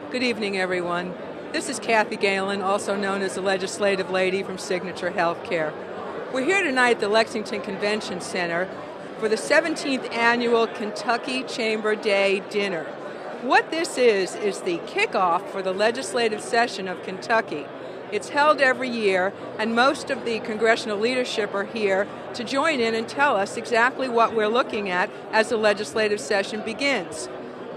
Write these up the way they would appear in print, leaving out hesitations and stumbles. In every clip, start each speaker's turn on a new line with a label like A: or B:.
A: Good evening, everyone. This is Kathy Galen, also known as the Legislative Lady from Signature Healthcare. We're here tonight at the Lexington Convention Center for the 17th Annual Kentucky Chamber Day Dinner. What this is the kickoff for the legislative session of Kentucky. It's held every year, and most of the congressional leadership are here to join in and tell us exactly what we're looking at as the legislative session begins.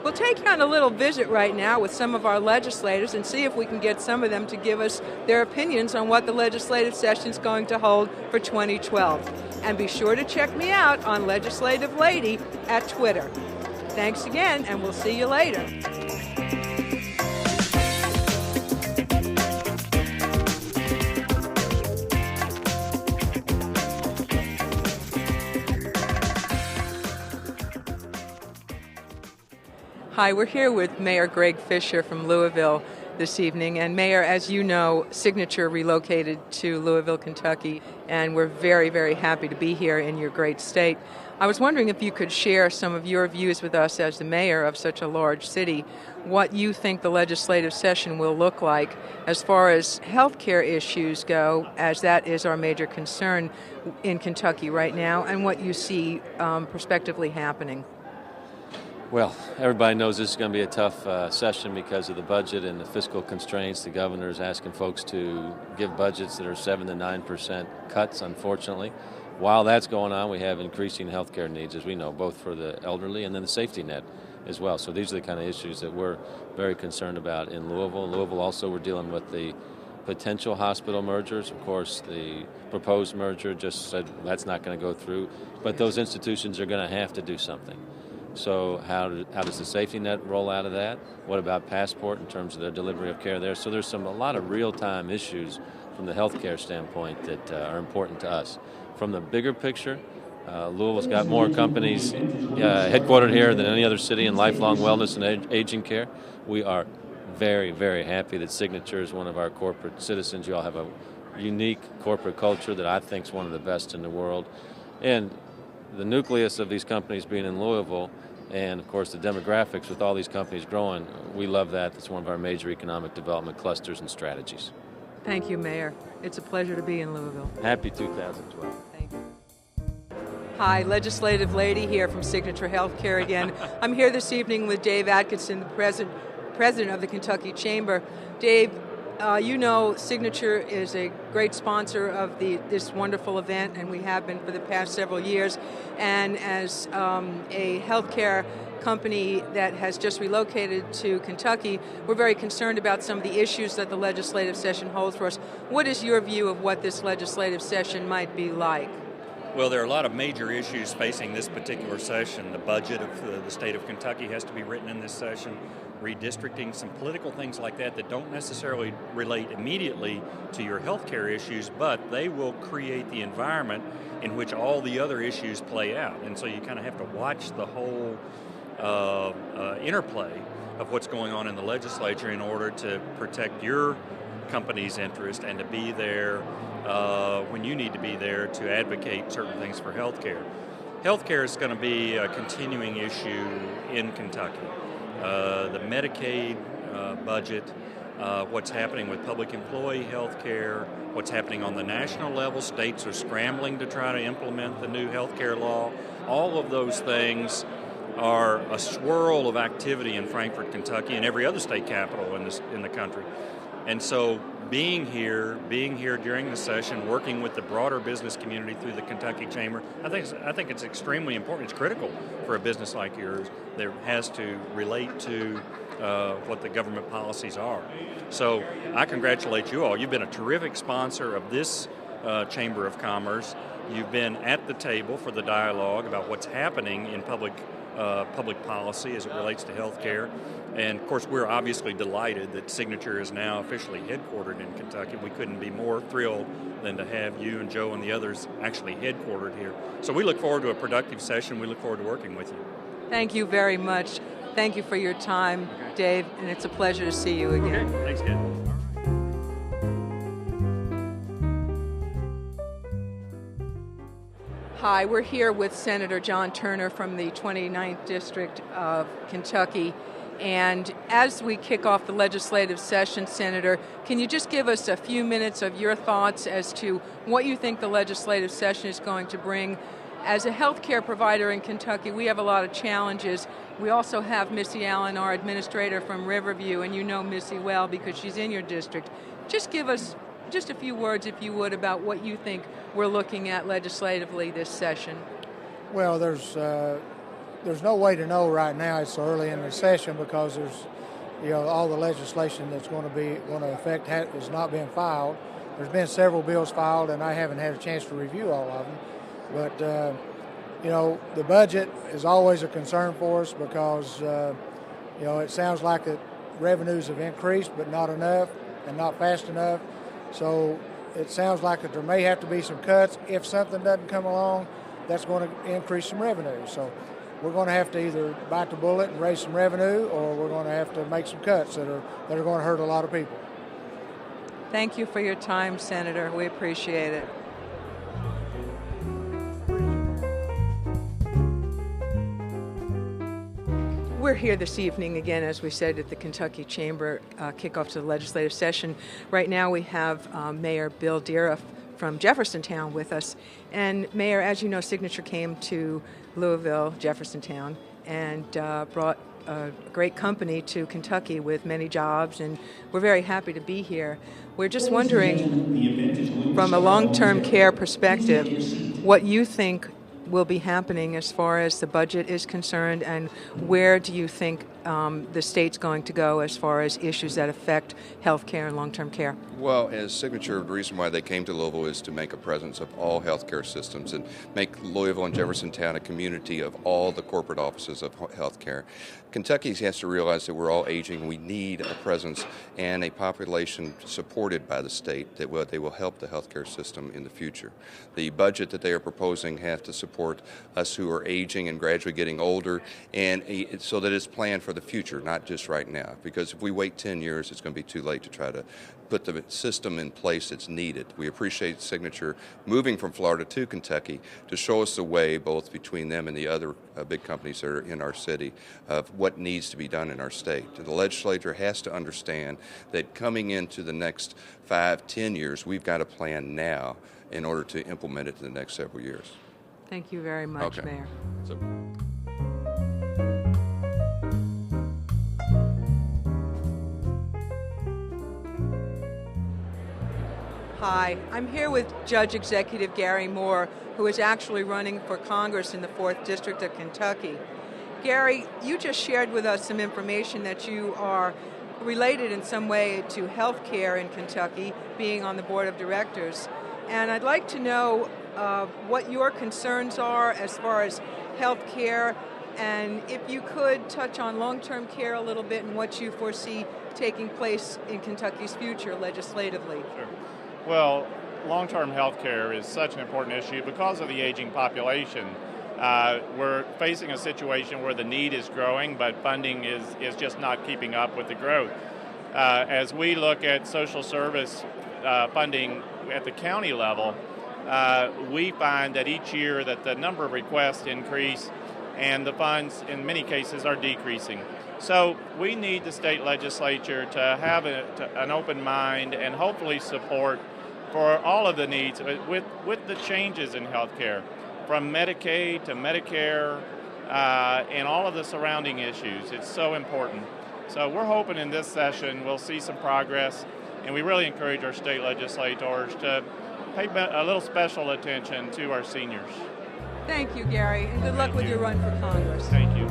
A: We'll take you on a little visit right now with some of our legislators and see if we can get some of them to give us their opinions on what the legislative session is going to hold for 2012. And be sure to check me out on Legislative Lady at Twitter. Thanks again, and we'll see you later. Hi, we're here with Mayor Greg Fisher from Louisville this evening. And Mayor, as you know, Signature relocated to Louisville, Kentucky, and we're very, very happy to be here in your great state. I was wondering if you could share some of your views with us as the mayor of such a large city, what you think the legislative session will look like as far as healthcare issues go, as that is our major concern in Kentucky right now, and what you see prospectively happening.
B: Well, everybody knows this is going to be a tough session because of the budget and the fiscal constraints. The governor's asking folks to give budgets that are 7 to 9% cuts, unfortunately. While that's going on, we have increasing health care needs, as we know, both for the elderly and then the safety net as well. So these are the kind of issues that we're very concerned about in Louisville. In Louisville also, we're dealing with the potential hospital mergers. Of course, the proposed merger just said that's not going to go through, but those institutions are going to have to do something. So how does the safety net roll out of that? What about Passport in terms of their delivery of care there? So there's a lot of real-time issues from the healthcare standpoint that are important to us. From the bigger picture, Louisville's got more companies headquartered here than any other city in lifelong wellness and aging care. We are very, very happy that Signature is one of our corporate citizens. You all have a unique corporate culture that I think is one of the best in the world. And the nucleus of these companies being in Louisville, and of course the demographics with all these companies growing, we love that. It's one of our major economic development clusters and strategies.
A: Thank you, Mayor. It's a pleasure to be in Louisville.
B: Happy 2012.
A: Thank you. Hi, Legislative Lady here from Signature Healthcare again. I'm here this evening with Dave Atkinson, the president of the Kentucky Chamber. Dave, you know Signature is a great sponsor of this wonderful event, and we have been for the past several years. And as a healthcare company that has just relocated to Kentucky, we're very concerned about some of the issues that the legislative session holds for us. What is your view of what this legislative session might be like?
C: Well, there are a lot of major issues facing this particular session. The budget of the state of Kentucky has to be written in this session, redistricting, some political things like that don't necessarily relate immediately to your health care issues, but they will create the environment in which all the other issues play out. And so you kind of have to watch the whole interplay of what's going on in the legislature in order to protect your company's interest and to be there when you need to be there to advocate certain things for healthcare. Healthcare is going to be a continuing issue in Kentucky. The Medicaid budget, what's happening with public employee health care, what's happening on the national level. States are scrambling to try to implement the new health care law. All of those things are a swirl of activity in Frankfort, Kentucky, and every other state capital in the country. And so being here during the session, working with the broader business community through the Kentucky Chamber, I think it's extremely important. It's critical for a business like yours that has to relate to what the government policies are. So I congratulate you all. You've been a terrific sponsor of this Chamber of Commerce. You've been at the table for the dialogue about what's happening in public policy as it relates to health care. And of course, we're obviously delighted that Signature is now officially headquartered in Kentucky. We couldn't be more thrilled than to have you and Joe and the others actually headquartered here. So we look forward to a productive session. We look forward to working with you.
A: Thank you very much. Thank you for your time, Dave, and it's a pleasure to see you again.
C: Okay, thanks, Ken.
A: Hi, we're here with Senator John Turner from the 29th District of Kentucky. And as we kick off the legislative session, Senator, can you just give us a few minutes of your thoughts as to what you think the legislative session is going to bring? As a healthcare provider in Kentucky, we have a lot of challenges. We also have Missy Allen, our administrator from Riverview, and you know Missy well because she's in your district. Just give us just a few words, if you would, about what you think we're looking at legislatively this session.
D: Well, there's no way to know right now. It's so early in the session because all the legislation that's going to affect is not being filed. There's been several bills filed, and I haven't had a chance to review all of them. But the budget is always a concern for us because it sounds like that revenues have increased, but not enough and not fast enough. So it sounds like that there may have to be some cuts. If something doesn't come along, that's going to increase some revenue. So we're going to have to either bite the bullet and raise some revenue, or we're going to have to make some cuts that are going to hurt a lot of people.
A: Thank you for your time, Senator. We appreciate it. We're here this evening again, as we said, at the Kentucky Chamber kickoff to the legislative session. Right now we have Mayor Bill Dira from Jeffersontown with us. And Mayor, as you know, Signature came to Louisville, Jeffersontown, and brought a great company to Kentucky with many jobs, and we're very happy to be here. We're just wondering, from a long-term care perspective, what you think will be happening as far as the budget is concerned, and where do you think the state's going to go as far as issues that affect health care and long-term care?
E: Well, as Signature, the reason why they came to Louisville is to make a presence of all healthcare systems and make Louisville and Jeffersontown a community of all the corporate offices of healthcare. Kentucky has to realize that we're all aging. We need a presence and a population supported by the state that they will help the healthcare system in the future. The budget that they are proposing has to support us who are aging and gradually getting older, and so that it's planned for the future, not just right now. Because if we wait 10 years, it's going to be too late to try to put the system in place that's needed. We appreciate Signature moving from Florida to Kentucky to show us the way, both between them and the other big companies that are in our city, of what needs to be done in our state. The legislature has to understand that coming into the next 5-10 years, we've got a plan now in order to implement it in the next several years.
A: Thank you very much,
E: Okay.
A: Mayor. Hi, I'm here with Judge Executive Gary Moore, who is actually running for Congress in the 4th District of Kentucky. Gary, you just shared with us some information that you are related in some way to health care in Kentucky, being on the board of directors. And I'd like to know what your concerns are as far as health care, and if you could touch on long-term care a little bit and what you foresee taking place in Kentucky's future legislatively.
F: Sure. Well, long-term health care is such an important issue because of the aging population. We're facing a situation where the need is growing, but funding is just not keeping up with the growth. As we look at social service funding at the county level, we find that each year that the number of requests increase and the funds in many cases are decreasing. So we need the state legislature to have an open mind and hopefully support for all of the needs with the changes in health care, from Medicaid to Medicare and all of the surrounding issues. It's so important. So we're hoping in this session we'll see some progress, and we really encourage our state legislators to pay a little special attention to our seniors.
A: Thank you, Gary, and good luck with your run for Congress.
F: Thank you.